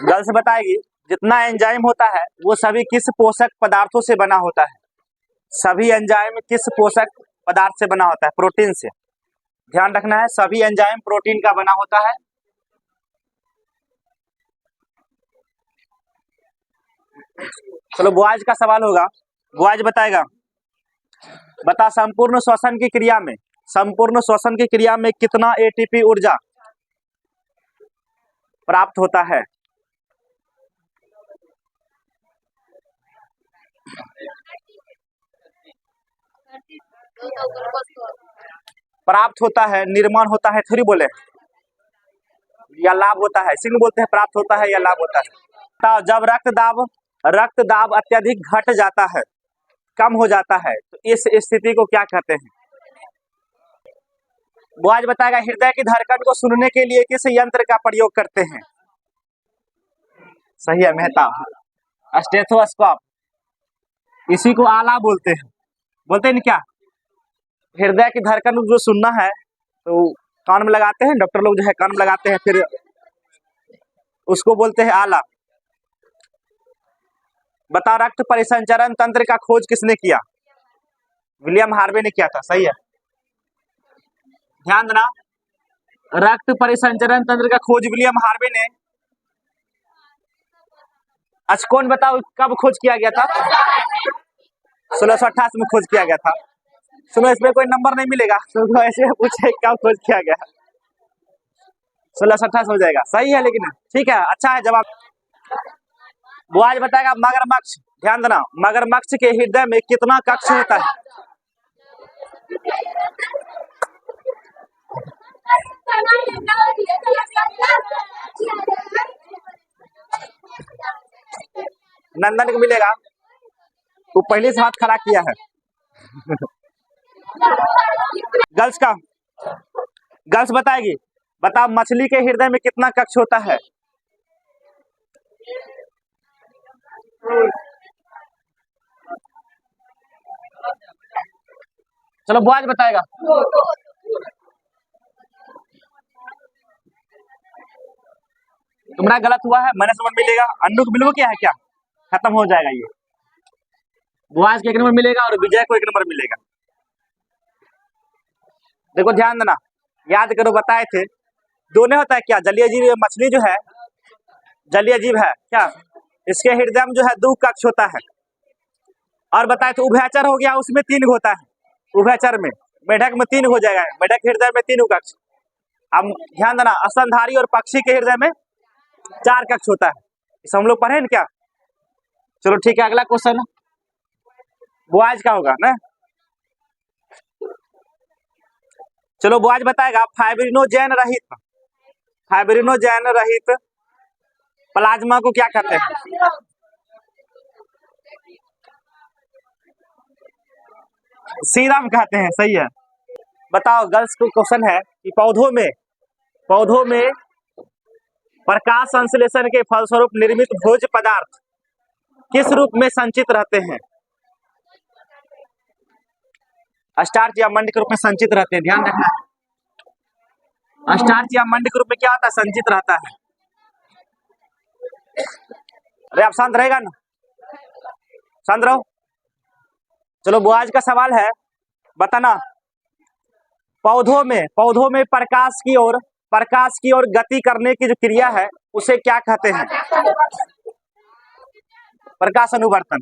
Girls बताएगी जितना enzyme होता है वो सभी किस पोषक पदार्थों से बना होता है? सभी एंजाइम किस पोषक पदार्थ से बना होता है? प्रोटीन से। ध्यान रखना है, सभी एंजाइम प्रोटीन का बना होता है। चलो बॉयज का सवाल होगा, बॉयज बताएगा, बता संपूर्ण श्वसन की क्रिया में कितना एटीपी ऊर्जा प्राप्त होता है? प्राप्त होता है, निर्माण होता है थोड़ी बोले, या लाभ होता है, इसीलिए बोलते हैं प्राप्त होता है या लाभ होता है। जब रक्त दाब अत्यधिक घट जाता है, कम हो जाता है, तो इस स्थिति को क्या कहते हैं? बॉयज बताएगा हृदय की धड़कन को सुनने के लिए किस यंत्र का प्रयोग करते हैं? सही है मेहता, स्टेथोस्कोप। इसी को आला बोलते हैं, बोलते हैं क्या? हृदय की धड़कन को जो सुनना है तो कान में लगाते हैं, डॉक्टर लोग जो है कान में लगाते हैं, फिर उसको बोलते हैं आला। बता रक्त परिसंचरण तंत्र का खोज किसने किया? विलियम हार्वे ने किया था, सही है। ध्यान देना, रक्त परिसंचरण तंत्र का खोज विलियम हार्वे ने। अच्छा कौन बताओ कब खोज किया गया था? 1688 में खोज किया गया था। सुनो इसमें कोई नंबर नहीं मिलेगा, तो ऐसे पूछे कब खोज किया गया। 1688 हो जाएगा, सही है। लेकिन ठीक है, अच्छा है जवाब। वो आज बताएगा मगरमच्छ। ध्यान देना, मगरमच्छ के हृदय में कितना कक्ष होता है? नंदन को मिलेगा, तू पहले से हाथ खड़ा किया है। गर्ल्स बताएगी, बता मछली के हृदय में कितना कक्ष होता है? चलो बॉयज बताएगा। तुम्हारा गलत हुआ है, मैंने समझ मिलेगा। अन्नू को मिलो क्या है क्या? खत्म हो जाएगा ये। बॉयज को 1 नंबर मिलेगा और विजय को 1 नंबर मिलेगा। देखो ध्यान देना, याद करो, बताए थे दोनों होता है क्या? जलीय जीव मछली जो है जलीय जीव है क्या, इसके हृदय में जो है 2 कक्ष होता है। और बताए थे उभयचर हो गया, उसमें 3 होता है। उभयचर में मेढक में 3 हो जाएगा, मेढक के हृदय में 3 कक्ष। अब ध्यान देना, स्तनधारी और पक्षी के हृदय में 4 कक्ष होता है। इस हम लोग पढ़े ना क्या? चलो ठीक है, अगला क्वेश्चन बॉयज का होगा ना। चलो बॉयज बताएगा फाइब्रिनोजेन रहित प्लाज्मा को क्या कहते हैं? सीरम कहते हैं, सही है। बताओ गर्ल्स को क्वेश्चन है कि पौधों में प्रकाश संश्लेषण के फलस्वरूप निर्मित भोज्य पदार्थ किस रूप में संचित रहते हैं? स्टार्च या मंड के रूप में संचित रहते हैं। ध्यान रखना, स्टार्च या मंड के रूप में क्या होता है? संचित रहता है। अरे आप शांत रहेगा ना, शांत रहो। चलो बॉयज का सवाल है, बताना पौधों में प्रकाश की ओर गति करने की जो क्रिया है उसे क्या कहते हैं? प्रकाश अनुवर्तन।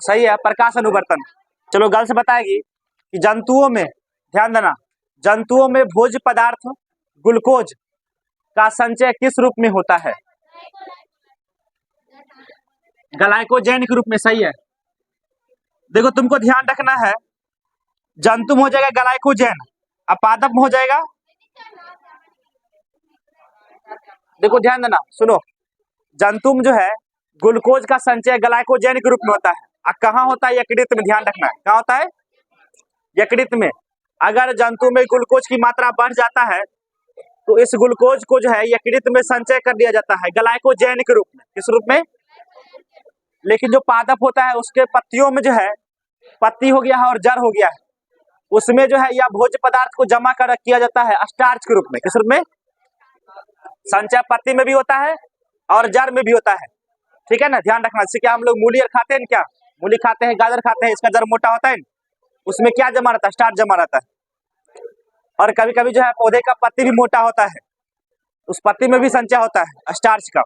सही है, प्रकाश अनुवर्तन। चलो गर्ल्स बताएगी कि जंतुओं में, ध्यान देना, जंतुओं में भोज्य पदार्थ ग्लूकोज का संचय किस रूप में होता है? ग्लाइकोजेन के रूप में, सही है। देखो तुमको ध्यान रखना है, जंतु में हो जाएगा ग्लाइकोजेन, अब पादप में हो जाएगा, देखो ध्यान देना, सुनो, जंतु में जो है ग्लूकोज का संचय ग्लाइकोजेन के रूप में होता है। कहाँ होता है? यकृत में। ध्यान रखना है, कहाँ होता है? यकृत में। अगर जंतु में ग्लूकोज की मात्रा बढ़ जाता है तो इस ग्लूकोज को जो है यकृत में संचय कर दिया जाता है ग्लाइकोजेन के रूप में। किस रूप में? लेकिन जो पादप होता है उसके पत्तियों में जो है, पत्ती हो गया है और जड़ हो गया है, उसमें जो है यह भोज्य पदार्थ को जमा कर किया जाता है स्टार्च के रूप में। किस रूप में? संचय पत्ती में भी होता है और जड़ में भी होता है, ठीक है ना, ध्यान रखना। जैसे क्या हम लोग मूली खाते हैं, क्या मूली खाते हैं, गाजर खाते हैं, इसका जड़ मोटा होता है, उसमें क्या जमा रहता है? स्टार्च जमा रहता है। और कभी कभी जो है पौधे का पत्ती भी मोटा होता है, उस पत्ती में भी संचय होता है स्टार्च का,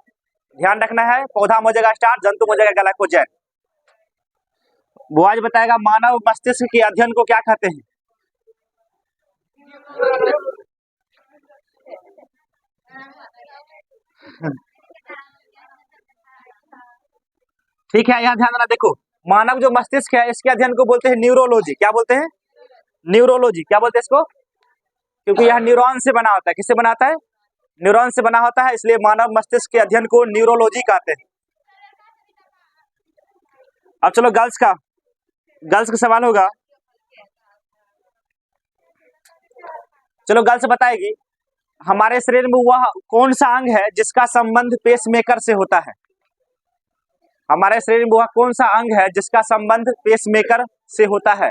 ध्यान रखना है। पौधा में हो जाएगा स्टार्च, जंतु में हो जाएगा ग्लाइकोजेन। वो आज बताएगा मानव मस्तिष्क के अध्ययन को क्या कहते हैं? ठीक है, यहाँ ध्यान देना। देखो, मानव जो मस्तिष्क है इसके अध्ययन को बोलते हैं न्यूरोलॉजी। क्या बोलते हैं? न्यूरोलॉजी। क्या बोलते हैं इसको? क्योंकि यह न्यूरॉन से बना होता है। किससे बना होता है? न्यूरॉन से बना होता है, इसलिए मानव मस्तिष्क के अध्ययन को न्यूरोलॉजी कहते हैं। अब चलो गर्ल्स का सवाल होगा। चलो गर्ल्स बताएगी हमारे शरीर में वह कौन सा अंग है जिसका संबंध पेसमेकर से होता है? हमारे शरीर में वह कौन सा अंग है जिसका संबंध पेसमेकर से होता है?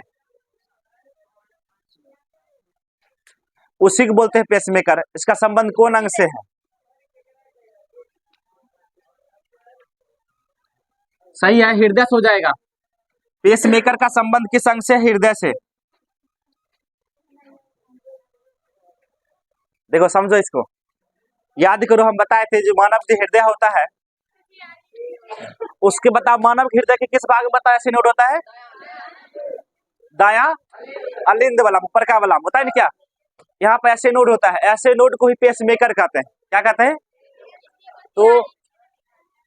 उसी को बोलते हैं पेसमेकर। इसका संबंध कौन अंग से है? सही है, हृदय से हो जाएगा। पेसमेकर का संबंध किस अंग से? हृदय से। देखो समझो इसको, याद करो, हम बताए थे जो मानव जो हृदय होता है उसके बताओ मानव हृदय के किस भाग में बताया ऐसे नोड होता है? दाया अलिंद वाला, ऊपर का वाला होता है ना, क्या यहाँ पर ऐसे नोड होता है, ऐसे नोड को ही पेसमेकर कहते हैं। क्या कहते हैं? तो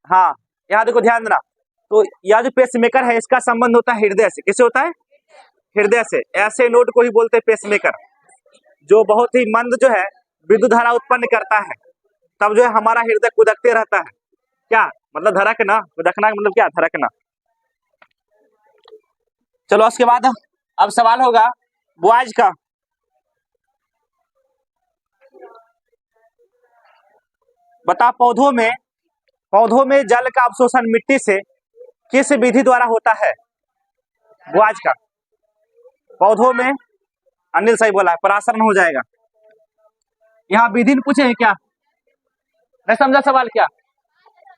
हाँ, यहाँ देखो ध्यान देना, तो यह जो पेसमेकर है इसका संबंध होता है हृदय से। किससे होता है? हृदय से। ऐसे नोड को ही बोलते हैं पेसमेकर, जो बहुत ही मंद जो है विद्युत धारा उत्पन्न करता है, तब जो है हमारा हृदय कुदकते रहता है। क्या मतलब? धड़कना। कुदकना मतलब क्या? धड़कना। चलो उसके बाद अब सवाल होगा बॉयज का। बता, पौधों में जल का अवशोषण मिट्टी से किस विधि द्वारा होता है? बॉयज का पौधों में, अनिल सही बोला है, परासरण हो जाएगा। यहाँ विधि पूछे हैं क्या? नहीं समझा सवाल क्या?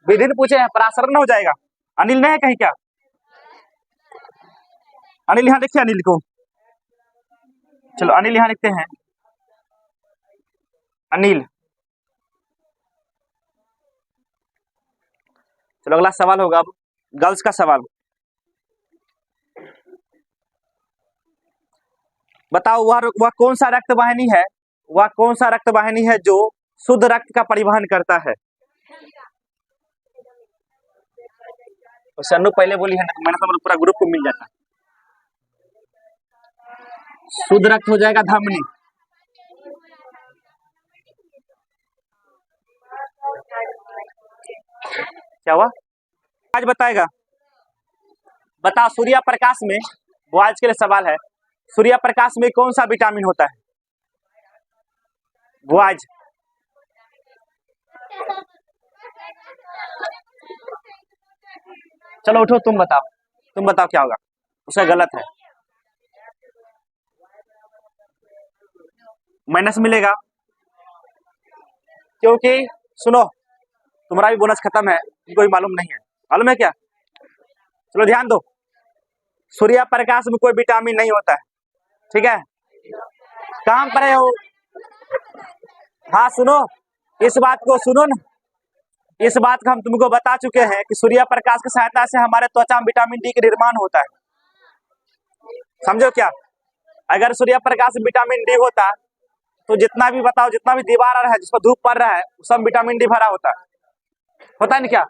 विधि पूछे हैं, परासरण हो जाएगा। अनिल नहीं है कहीं क्या? अनिल यहाँ देखिए, अनिल को, चलो अनिल यहाँ लिखते हैं, अनिल। चलो अगला सवाल होगा अब गर्ल्स का सवाल। बताओ वह कौन सा रक्त वाहिनी है, वह कौन सा रक्त वाहिनी है जो शुद्ध रक्त का परिवहन करता है? सन्नू पहले बोली है ना, तो मैंने तो पूरा ग्रुप को मिल जाता। शुद्ध रक्त हो जाएगा धमनी। क्या हुआ? आज बताएगा। बताओ सूर्य प्रकाश में, वो आज के लिए सवाल है, सूर्य प्रकाश में कौन सा विटामिन होता है? वो आज चलो उठो, तुम बताओ क्या होगा? उसका गलत है, माइनस मिलेगा, क्योंकि सुनो तुम्हारा भी बोनस खत्म है, तुमको भी मालूम नहीं है। मालूम है क्या? चलो ध्यान दो, सूर्य प्रकाश में कोई विटामिन नहीं होता है, ठीक है? काम पर हो। हाँ सुनो, इस बात को सुनो ना, इस बात को हम तुमको बता चुके हैं कि सूर्य प्रकाश की सहायता से हमारे त्वचा में विटामिन डी का निर्माण होता है। समझो क्या? अगर सूर्य प्रकाश में विटामिन डी होता तो जितना भी बताओ, जितना भी दीवार आ रहा है, जिस पर धूप पड़ रहा है, सब विटामिन डी भरा होता है ना? क्या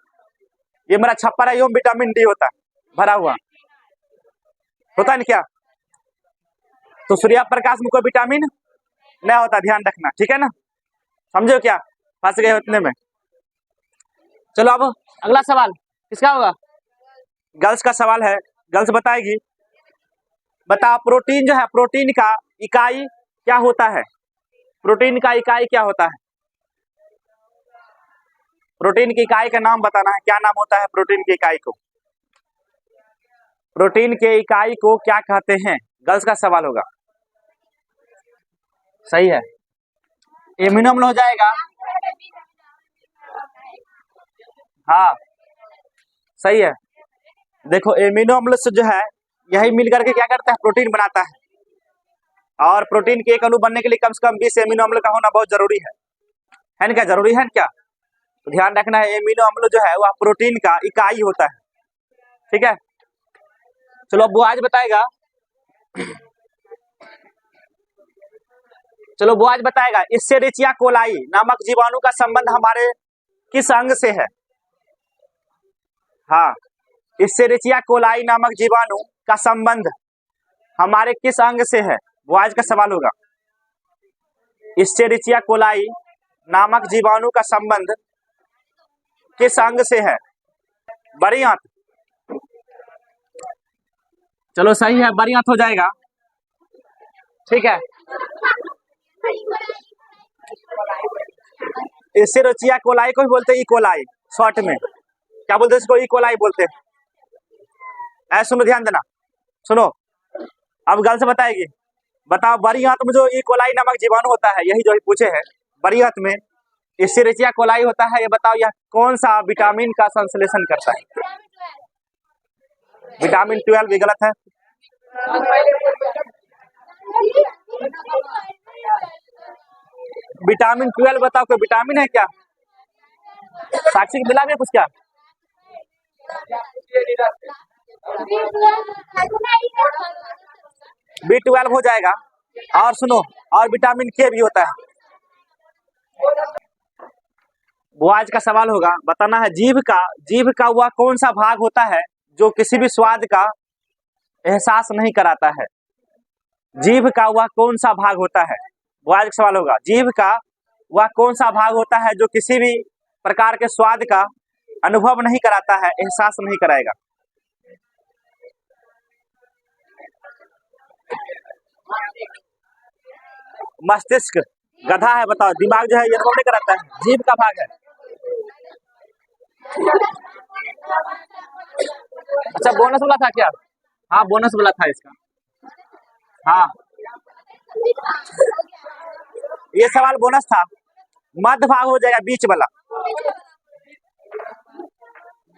ये मेरा छप्पर है, ये विटामिन डी होता है भरा हुआ, होता है ना? क्या तो सूर्य प्रकाश में कोई विटामिन नहीं होता, ध्यान रखना, ठीक है ना? समझो क्या? फंस गए उतने में। चलो अब अगला सवाल किसका होगा? गर्ल्स का सवाल है, गर्ल्स बताएगी। बता, प्रोटीन जो है, प्रोटीन का इकाई क्या होता है? प्रोटीन का इकाई क्या होता है? प्रोटीन की इकाई का नाम बताना है, क्या नाम होता है प्रोटीन की इकाई को? प्रोटीन के इकाई को क्या कहते हैं? गर्ल्स का सवाल होगा। सही है। एमिनो अम्ल हो जाएगा, हाँ सही है। देखो एमिनो अम्ल से जो है यही मिल करके क्या करता है, प्रोटीन बनाता है। और प्रोटीन के एक अणु बनने के लिए कम से कम 20 एमिनो अम्ल का होना बहुत जरूरी है ना? क्या जरूरी है ना क्या? तो ध्यान रखना है, एमिनो अम्ल जो है वह प्रोटीन का इकाई होता है, ठीक है। चलो अब वो आज बताएगा, चलो वो आज बताएगा इस्चेरिचिया कोलाई नामक जीवाणु का संबंध हमारे किस अंग से है। हाँ, इस्चेरिचिया कोलाई नामक जीवाणु का संबंध हमारे किस अंग से है, वो आज का सवाल होगा। इस्चेरिचिया कोलाई नामक जीवाणु का संबंध किस अंग से है? बड़ी आंत। चलो सही है, बड़ी आंत हो जाएगा, ठीक है। इस्चेरिचिया कोलाई को भी बोलते हैं इकोलाई, शॉर्ट में क्या बोलते हैं इसको, इकोलाई बोलते हैं। ऐसे सुनो, ध्यान देना, सुनो अब गल से बताएगी। बताओ बड़ी आंत में जो इकोलाई नामक जीवाणु होता है, यही जो पूछे हैं, बड़ी आंत में इस्चेरिचिया कोलाई होता है, ये बताओ यह कौन सा विटामिन का संश्लेषण करता है? विटामिन 12 भी गलत है। विटामिन 12 बताओ, कोई विटामिन है क्या? साक्षी मिला भी कुछ क्या? B12 हो जाएगा। और सुनो, और विटामिन के भी होता है। वो आज का सवाल होगा, बताना है जीभ का वह कौन सा भाग होता है जो किसी भी स्वाद का एहसास नहीं कराता है। जीभ का वह कौन सा भाग होता है, वो आज का सवाल होगा। जीभ का वह कौन सा भाग होता है जो किसी भी प्रकार के स्वाद का अनुभव नहीं कराता है, एहसास नहीं कराएगा। मस्तिष्क गधा है, बताओ। दिमाग जो है ये अनुभव नहीं कराता है, जीभ का भाग है। अच्छा बोनस बोला था क्या? हाँ बोनस बोला था इसका। हाँ ये सवाल बोनस था। मध्य भाग हो जाएगा, बीच वाला।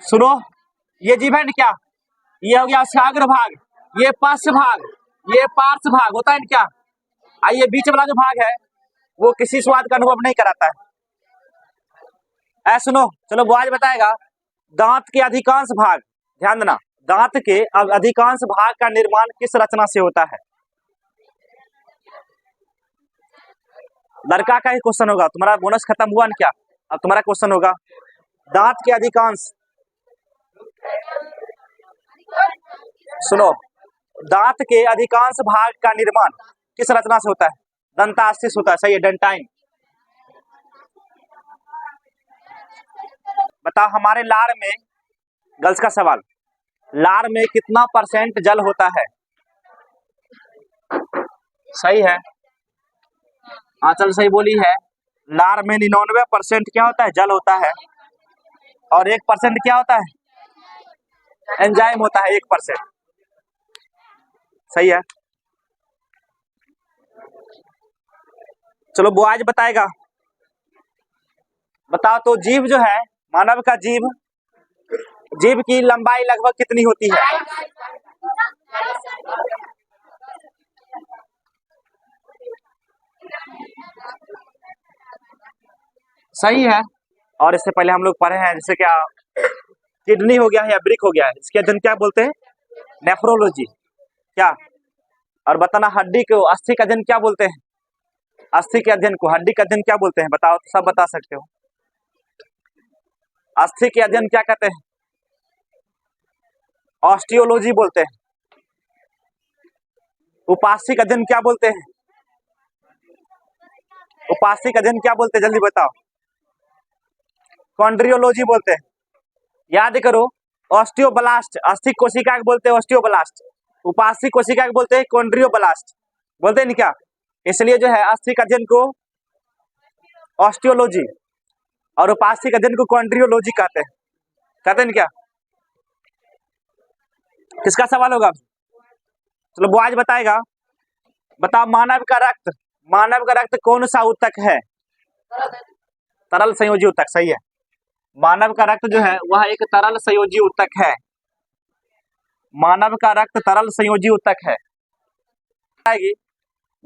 सुनो, ये जीभ है ना क्या, ये हो गया उसका अग्र भाग, ये पश्च भाग, ये पार्श्व भाग होता है ना क्या। ये बीच वाला जो भाग है वो किसी स्वाद का अनुभव नहीं कराता है। सुनो, चलो वो आज बताएगा दांत के अधिकांश भाग, ध्यान देना, दांत के अधिकांश भाग का निर्माण किस रचना से होता है? लड़का का ही क्वेश्चन होगा, तुम्हारा बोनस खत्म हुआ ना क्या? अब तुम्हारा क्वेश्चन होगा दांत के अधिकांश, सुनो, दांत के अधिकांश भाग का निर्माण किस रचना से होता है? दंतास्थ से होता है, सही है, डेंटाइन। बताओ हमारे लार में, गर्ल्स का सवाल, लार में कितना % जल होता है? सही है, आंचल सही बोली है। लार में 99% क्या होता है, जल होता है। और 1% क्या होता है, एंजाइम होता है, 1%। सही है। चलो वो आज बताएगा। बताओ तो जीभ जो है, मानव का जीभ की लंबाई लगभग कितनी होती है? सही है। और इससे पहले हम लोग पढ़े हैं, जैसे क्या किडनी हो गया है या ब्रिक हो गया है, इसके अध्ययन क्या बोलते हैं? नेफ्रोलॉजी। क्या? और बताना हड्डी को, अस्थि का अध्ययन क्या बोलते हैं? अस्थि के अध्ययन को हड्डी का अध्ययन क्या बोलते हैं? बताओ, सब बता सकते हो। अस्थि के अध्ययन क्या कहते हैं? ऑस्टियोलॉजी बोलते हैं। उपास्थि अध्ययन क्या बोलते हैं? उपास्थि अध्ययन क्या बोलते हैं, जल्दी बताओ। कॉन्ड्रियोलॉजी बोलते हैं। याद करो, ऑस्टियोब्लास्ट अस्थि कोशिका को बोलते हैं ऑस्टियोब्लास्ट, उपास्थि कोशिका को बोलते हैं कॉन्ड्रियोब्लास्ट, बोलते हैं नहीं क्या? इसलिए जो है अस्थि अध्ययन को ऑस्टियोलॉजी और उपास्थि अध्ययन को कॉन्ड्रियोलॉजी कहते हैं क्या? किसका सवाल होगा? चलो वो आज बताएगा। बताओ मानव का रक्त कौन सा ऊतक है? तरल संयोजी ऊतक, सही है। मानव का रक्त जो है वह एक तरल संयोजी ऊतक है। मानव का रक्त तरल संयोजी ऊतक है।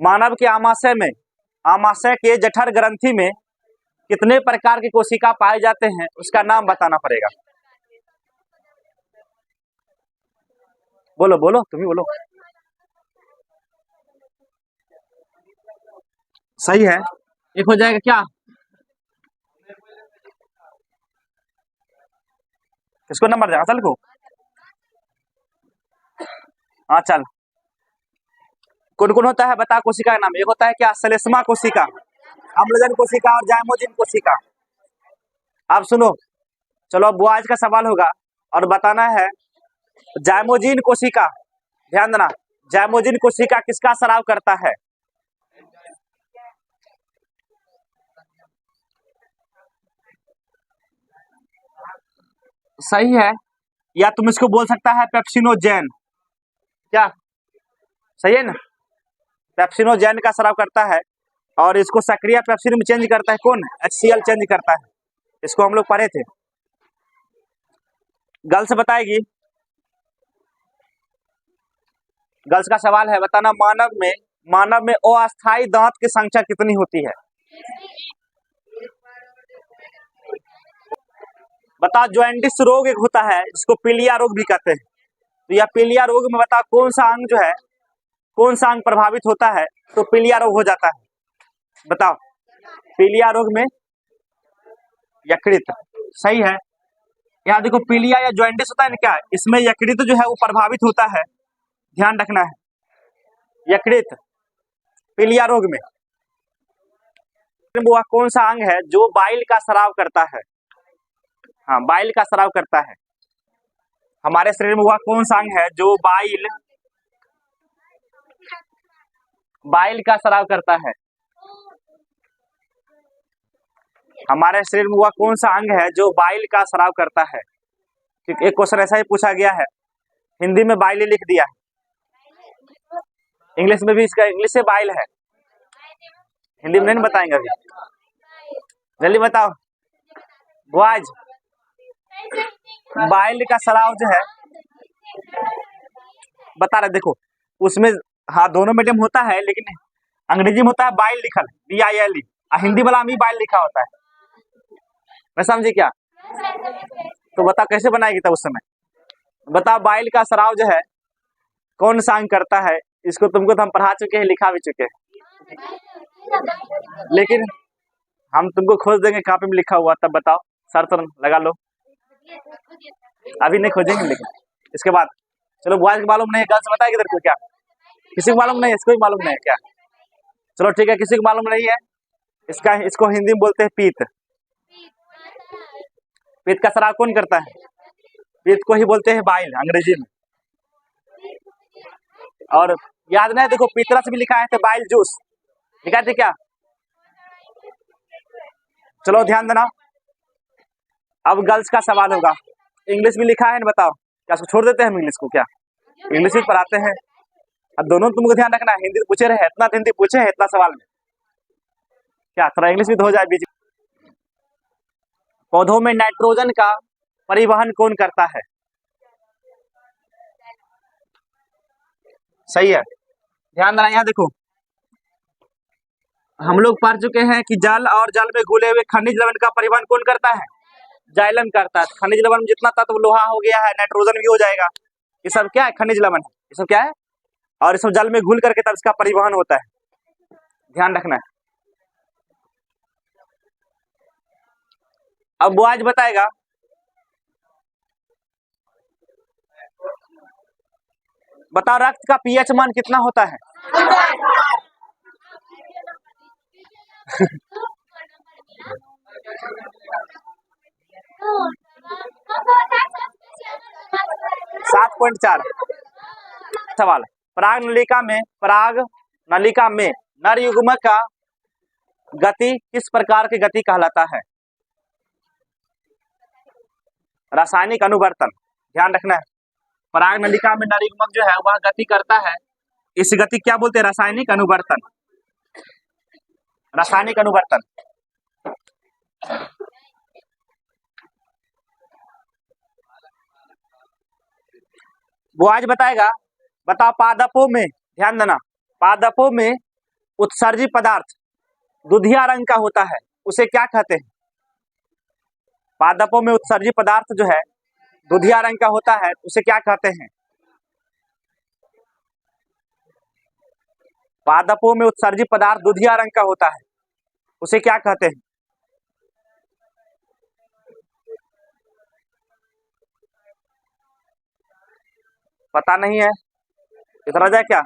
मानव के आमाशय के जठर ग्रंथि में कितने प्रकार की कोशिका पाए जाते हैं, उसका नाम बताना पड़ेगा। बोलो बोलो, तुम ही बोलो। सही है, एक हो जाएगा क्या? किसको नंबर देगा? असल को? हाँ चल, कौन कौन होता है बता कोशिका का नाम। एक होता है क्या? श्लेष्मा कोशिका, अम्लजन कोशिका और जाइमोजिन कोशिका। अब सुनो, चलो अब वो आज का सवाल होगा और बताना है जाइमोजिन कोशिका। ध्यान देना, जाइमोजिन कोशिका किसका स्राव करता है? सही है, या तुम इसको बोल सकता है पेप्सिनोजेन। क्या सही है ना? पेप्सिनोजेन का स्राव करता है और इसको सक्रिय पेप्सिन में चेंज करता है कौन? HCl चेंज करता है। इसको हम लोग पढ़े थे। गर्ल्स बताएगी। गर्ल्स का सवाल है, बताना मानव में अस्थायी दांत की संख्या कितनी होती है? बता, ज्वाइंटिस रोग एक होता है जिसको पीलिया रोग भी कहते हैं। तो यह पीलिया रोग में बता कौन सा अंग जो है, कौन सा अंग प्रभावित होता है तो पीलिया रोग हो जाता है? बताओ, पीलिया रोग में यकृत। सही है। यहाँ देखो, पीलिया या ज्वाइंटिस होता है ना, क्या इसमें यकृत जो है वो प्रभावित होता है, ध्यान रखना है। यकृत पीलिया रोग में वह कौन सा अंग है जो बाइल का स्राव करता है? हाँ, बाइल का स्राव करता है। हमारे शरीर में वह कौन सा अंग है जो बाइल का स्राव करता है? हमारे शरीर में वह कौन सा अंग है जो बाइल का स्राव करता है? एक क्वेश्चन ऐसा ही पूछा गया है, हिंदी में बाइल लिख दिया है, इंग्लिश में भी इसका इंग्लिश से बाइल है, हिंदी में नहीं बताएंगे अभी। जल्दी बताओ, बॉयज बाइल का स्राव जो है बता रहे, देखो उसमें हाँ दोनों मीडियम होता है, लेकिन अंग्रेजी में होता है बाइल लिखल BILE, हिंदी वाला में बाइल लिखा होता है। मैं समझे क्या? तो बता कैसे बनाएगी तब उस समय? बता, बाइल का स्राव जो है कौन सा अंग करता है? इसको तुमको तो हम पढ़ा चुके हैं, लिखा भी चुके हैं, लेकिन हम तुमको खोज देंगे कॉपी में लिखा हुआ, तब बताओ, शर्त लगा लो। अभी नहीं खोजेंगे, लेकिन इसके बाद चलो, बॉयज को मालूम नहीं है, गर्ल्स बताएगी इधर को क्या? किसी को मालूम नहीं है? इसको भी मालूम नहीं है क्या? चलो ठीक है, किसी को मालूम नहीं है इसको हिंदी में बोलते हैं पीत। पीत का स्राव कौन करता है? पीत को ही बोलते हैं बाइल अंग्रेजी में। और याद नहीं, देखो पीतरस भी लिखा है तो बाइल जूस लिखा थे क्या? चलो ध्यान देना, अब गर्ल्स का सवाल होगा। इंग्लिश भी लिखा है ना, बताओ क्या इसको छोड़ देते हैं हम इंग्लिश को? क्या इंग्लिश भी पढ़ाते हैं? अब दोनों तुमको ध्यान रखना है, हिंदी पूछे रहे, इतना हिंदी पूछे है इतना सवाल में, क्या थोड़ा इंग्लिश भी तो हो जाए बीच। पौधों में नाइट्रोजन का परिवहन कौन करता है? सही है, ध्यान देना। यहाँ देखो, हम लोग पढ़ चुके हैं कि जल और जल में घुले हुए खनिज लवण का परिवहन कौन करता है? जाइलम करता है। खनिज लवण में जितना तत्व लोहा हो गया है, नाइट्रोजन भी हो जाएगा। ये सब क्या है? खनिज लवण है। ये सब क्या है? और ये सब जल में घुल करके तब इसका परिवहन होता है, ध्यान रखना है। अब वो आज बताएगा, बताओ रक्त का pH मान कितना होता है? सात 7.4। सवाल, पराग नलिका में नर युग्मक का गति किस प्रकार की गति कहलाता है? रासायनिक अनुवर्तन, ध्यान रखना है। पराग नलिका में नर युग्मक जो है वह गति करता है, इस गति क्या बोलते हैं? रासायनिक अनुवर्तन। रासायनिक अनुवर्तन। वो आज बताएगा। बताओ पादपों में, ध्यान देना, पादपों में उत्सर्जी पदार्थ दुधिया रंग का होता है, उसे क्या कहते हैं? पादपों में उत्सर्जी पदार्थ जो है दुधिया रंग का होता है, उसे क्या कहते हैं? पादपों में उत्सर्जी पदार्थ दुधिया रंग का होता है, उसे क्या कहते हैं? पता नहीं है? इतना जाए क्या?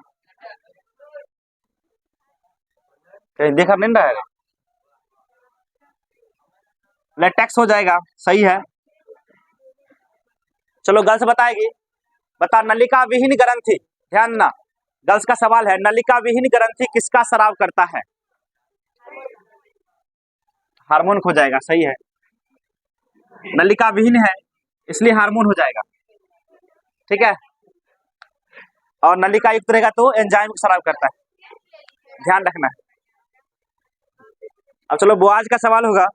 कहीं देखा नहीं रहेगा? लेटेक्स हो जाएगा, सही है। चलो गर्ल्स बताएगी। बता नलिका विहीन ग्रंथि, ध्यान ना, गर्ल्स का सवाल है, नलिका विहीन ग्रंथि किसका स्राव करता है? हार्मोन खो जाएगा, सही है। नलिका विहीन है इसलिए हार्मोन हो जाएगा, ठीक है। और नलिका युक्त रहेगा तो एंजाइम को स्राव करता है, ध्यान रखना है। अब चलो बुआज का सवाल होगा।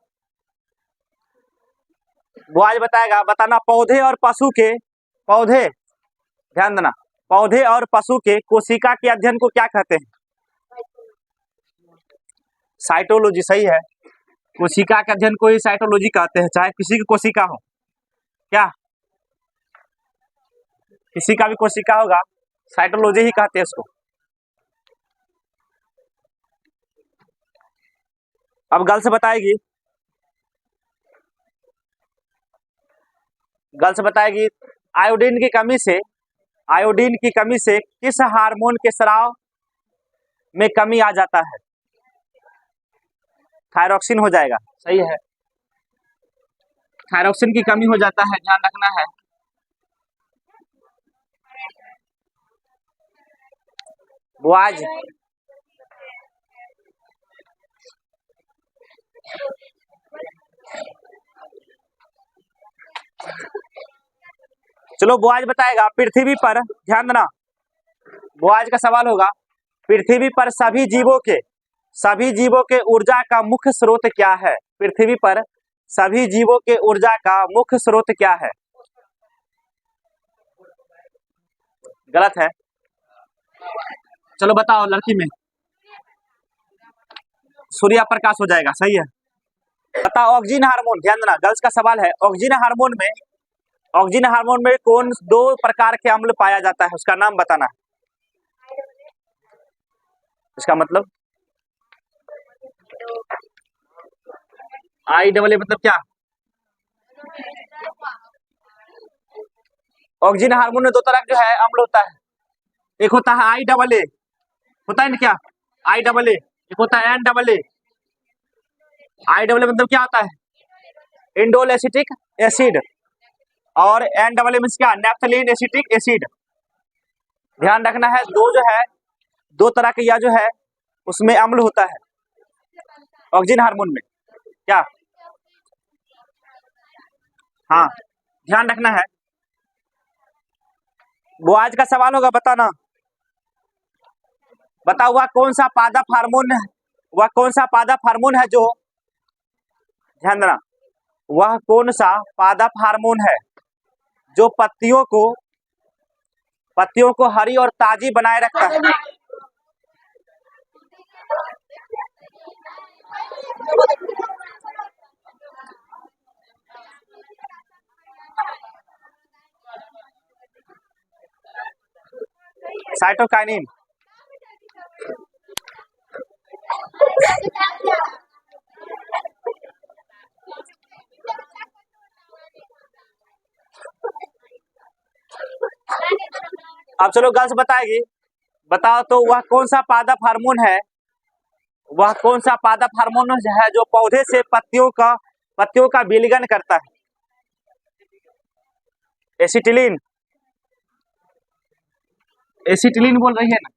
बुआज बताएगा, बताना पौधे और पशु के, पौधे, ध्यान देना, पौधे और पशु के कोशिका के अध्ययन को क्या कहते हैं? साइटोलॉजी, सही है। कोशिका के अध्ययन को ही साइटोलॉजी कहते हैं, चाहे किसी की कोशिका हो, क्या किसी का भी कोशिका होगा साइटोलॉजी ही कहते हैं इसको। अब गर्ल्स बताएगी, गर्ल्स बताएगी आयोडीन की कमी से, आयोडीन की कमी से किस हार्मोन के स्राव में कमी आ जाता है? थायरॉक्सिन हो जाएगा, सही है। थायरॉक्सिन की कमी हो जाता है, ध्यान रखना है। वो आज चलो बुआज बताएगा, पृथ्वी पर, ध्यान देना, बुआज का सवाल होगा, पृथ्वी पर सभी जीवों के ऊर्जा का मुख्य स्रोत क्या है? पृथ्वी पर सभी जीवों के ऊर्जा का मुख्य स्रोत क्या है? गलत है। चलो बताओ लड़की में, सूर्य प्रकाश हो जाएगा, सही है। बताओ ऑक्सीजन हार्मोन, ध्यान देना, गर्ल्स का सवाल है, ऑक्सीजन हार्मोन में कौन दो प्रकार के अम्ल पाया जाता है, उसका नाम बताना है। इसका मतलब IAA मतलब क्या? ऑक्सीजन हार्मोन में दो तरह जो है अम्ल होता है, एक होता है IAA, होता है ना क्या, IAA, एक होता है NAA। IAA मतलब क्या होता है? इंडोल एसिटिक एसिड, और NAA मीन्स क्या? Naphthalene acetic acid. ध्यान रखना है, दो जो है, दो तरह के या जो है उसमें अम्ल होता है ऑक्सीजन हार्मोन में, क्या? हाँ, ध्यान रखना है। वो आज का सवाल होगा, बताना, बताओ वह कौन सा पादप हार्मोन है, वह कौन सा पादप हार्मोन है जो, ध्यान देना, वह कौन सा पादप हार्मोन है जो पत्तियों को हरी और ताजी बनाए रखता है? साइटोकाइनिन। अब चलो गर्ल्स बताएगी, बताओ तो वह कौन सा पादप हार्मोन है, वह कौन सा पादप हार्मोन है जो पौधे से पत्तियों का विलयन करता है? एसिटिलीन, एसिटिलीन बोल रही है ना।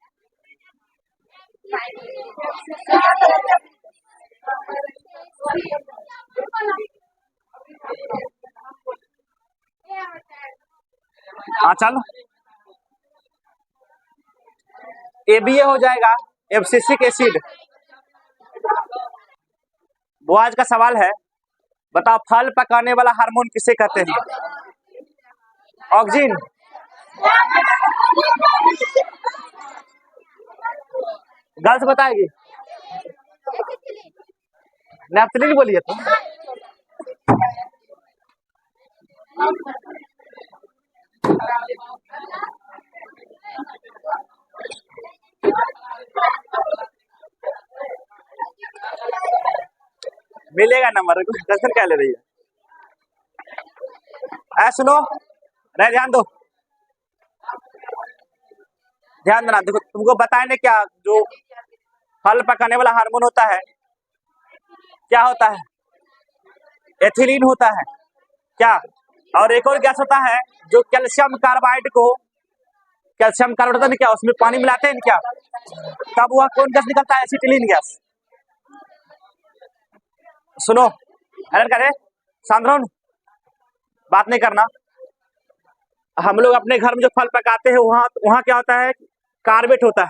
हाँ चलो, ABA हो जाएगा, एब्सिसिक एसिड, वो आज का सवाल है, बताओ फल पकाने वाला हार्मोन किसे कहते हैं? ऑक्सीन। गर्ल्स बताएगी। नैप्थलीन बोलिए तो। मिलेगा नंबर, टेंशन क्या ले रही है? सुनो, नहीं ध्यान दो, ध्यान देना। देखो तुमको बताए क्या, जो फल पकाने वाला हार्मोन होता है क्या होता है? एथिलीन होता है क्या? और एक और गैस होता है जो कैल्शियम कार्बाइड को, कैल्शियम कार्बाइड होता है क्या, उसमें पानी मिलाते हैं क्या, तब वह कौन गैस निकलता है? Acetylene gas. सुनो, हैरान करे सांद्रोन, बात नहीं करना। हम लोग अपने घर में जो फल पकाते हैं वहाँ वहाँ क्या होता है? कार्बेट होता है।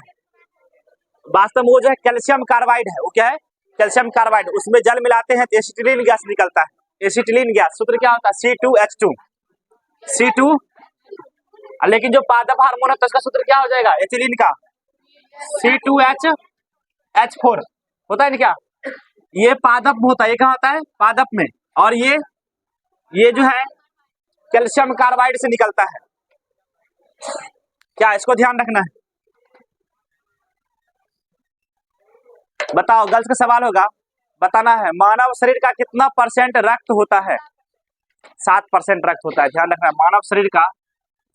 वास्तव में वो जो है कैल्शियम कार्बाइड है। वो क्या है? Calcium carbide. उसमें जल मिलाते हैं तो एसिटिलीन गैस निकलता है। एसिटिलीन गैस सूत्र क्या होता है? C2H2। C2, लेकिन जो पादप हार्मोन है तो उसका सूत्र क्या हो जाएगा एथिलीन का? C2H4 होता है ना क्या? ये पादप में होता है, ये कहाँ होता है? पादप में। और ये जो है कैल्शियम कार्बाइड से निकलता है। क्या इसको ध्यान रखना है? बताओ, गर्ल्स का सवाल होगा, बताना है मानव शरीर का कितना % रक्त होता है? 7% रक्त होता है। ध्यान रखना, मानव शरीर का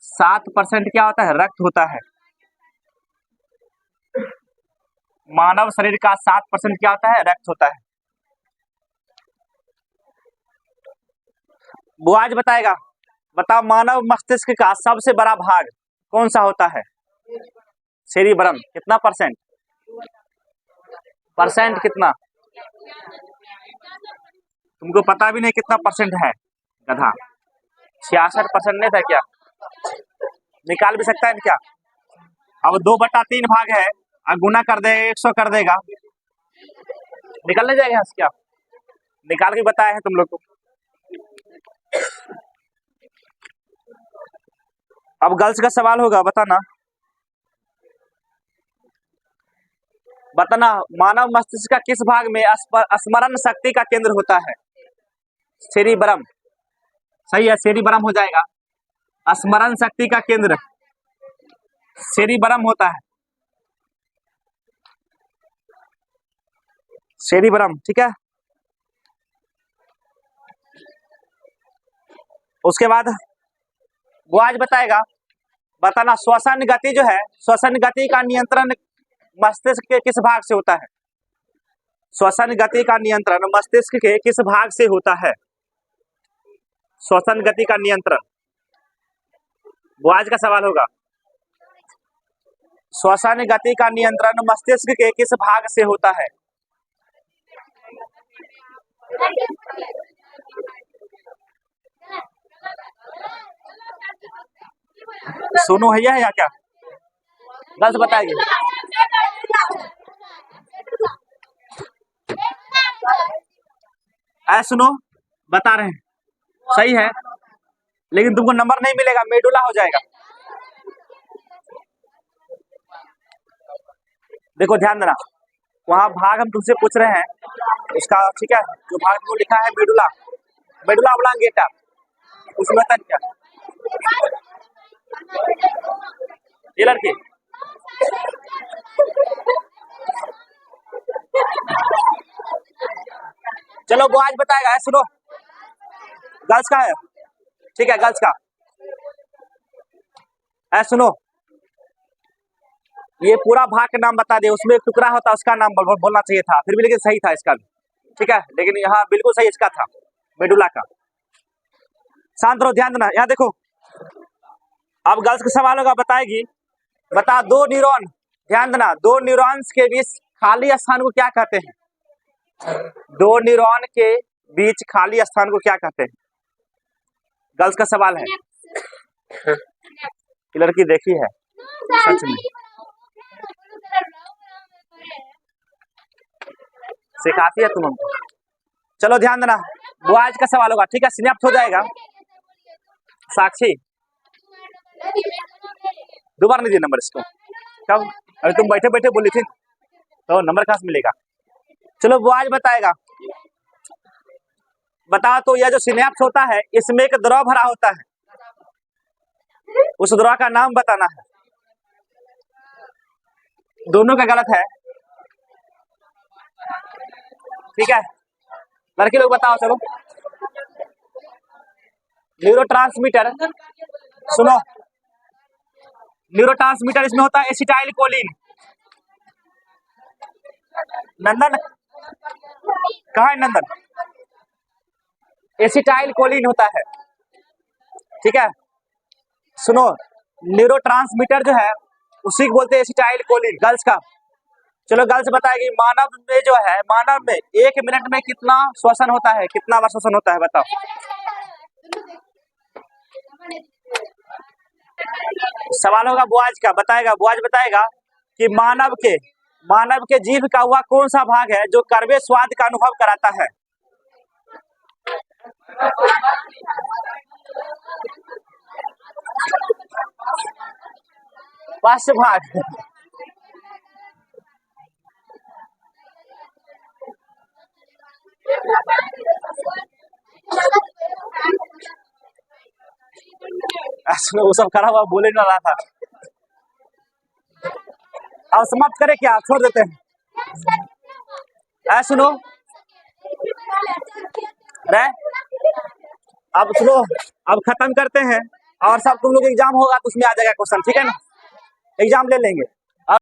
7% क्या होता है? रक्त होता है। मानव शरीर का 7% क्या होता है? रक्त होता है। वो आज बताएगा। बताओ, मानव मस्तिष्क का सबसे बड़ा भाग कौन सा होता है? सेरिब्रम। कितना %? कितना? तुमको पता भी नहीं कितना % है, गधा। 66% नहीं था क्या? निकाल भी सकता है क्या? अब 2/3 भाग है, गुना कर दे 100 कर देगा, निकल नहीं जाएगा क्या? निकाल के बताया है तुम लोग को। अब गर्ल्स का सवाल होगा, बताना मानव मस्तिष्क का किस भाग में स्मरण शक्ति का केंद्र होता है? सेरिब्रम। सही है, सेरिब्रम हो जाएगा। स्मरण शक्ति का केंद्र सेरिब्रम होता है। सेरिब्रम, ठीक है। उसके बाद वो आज बताएगा, बताना श्वसन गति जो है, श्वसन गति का नियंत्रण मस्तिष्क के किस भाग से होता है? श्वसन गति का नियंत्रण मस्तिष्क के किस भाग से होता है? श्वसन गति का नियंत्रण, वो आज का सवाल होगा। श्वसन गति का नियंत्रण मस्तिष्क के किस भाग से होता है? सोनू भैया है या क्या? गर्ल्स बताएगी। सुनो, बता रहे हैं, सही है, लेकिन तुमको नंबर नहीं मिलेगा, मेडुला हो जाएगा। देखो ध्यान देना, वहाँ भाग हम तुमसे पूछ रहे हैं उसका, ठीक है, जो भाग को लिखा है मेडुला, मेडुला ऑब्लांगेटा, उसमें तक क्या ये लड़की चलो वो आज बताएगा। सुनो, गर्ल्स का है, ठीक है, गर्ल्स का सुनो, ये पूरा भाग का नाम बता दे, उसमें एक टुकड़ा होता है उसका नाम बोलना चाहिए था, फिर भी लेकिन सही था इसका भी, ठीक है, लेकिन यहाँ बिल्कुल सही इसका था, मेडुला का। शांत रहो, ध्यान देना, यहाँ देखो। अब गर्ल्स का सवाल होगा, बताएगी, बता दो न्यूरॉन, ध्यान देना, दो न्यूरॉन्स के बीच खाली स्थान को क्या कहते हैं? दो न्यूरॉन के बीच खाली स्थान को क्या कहते हैं? गर्ल्स का सवाल है। लड़की देखी है सच में? सिखाती है तुम हमको। चलो ध्यान देना, वो आज का सवाल होगा, ठीक है, स्नैप्ट हो जाएगा। साक्षी दोबारा नहीं दिया नंबर इसको, कब? अरे तुम बैठे बैठे बोली थी तो नंबर कहाँ से मिलेगा। चलो वो आज बताएगा। बता, तो यह जो सिनैप्स होता है इसमें एक द्रव भरा होता है, उस द्रव का नाम बताना है। दोनों का गलत है, ठीक है। लड़के लोग बताओ, चलो। न्यूरोट्रांसमीटर, सुनो, न्यूरोट्रांसमीटर इसमें होता है एसिटाइल कोलिन। नंदन कहाँ है नंदन? एसिटाइल कोलिन होता है, ठीक है। सुनो, न्यूरोट्रांसमीटर जो है उसी को बोलते हैं एसिटाइल कोलिन। गर्ल्स का, चलो गर्ल्स बताएगी मानव में जो है, मानव में 1 मिनट में कितना श्वसन होता है, कितना बार श्वसन होता है बताओ। सवाल होगा बुआज का, बताएगा बुआज बताएगा कि मानव के जीभ का हुआ कौन सा भाग है जो कड़वे स्वाद का अनुभव कराता है। पांच भाग। वो सब करा हुआ बोले ना रहा था। अब समाप्त करें क्या, छोड़ देते हैं? सुनो, अरे अब सुनो, अब खत्म करते हैं और सब तुम लोग एग्जाम होगा तो उसमें आ जाएगा क्वेश्चन, ठीक है ना, एग्जाम ले लेंगे।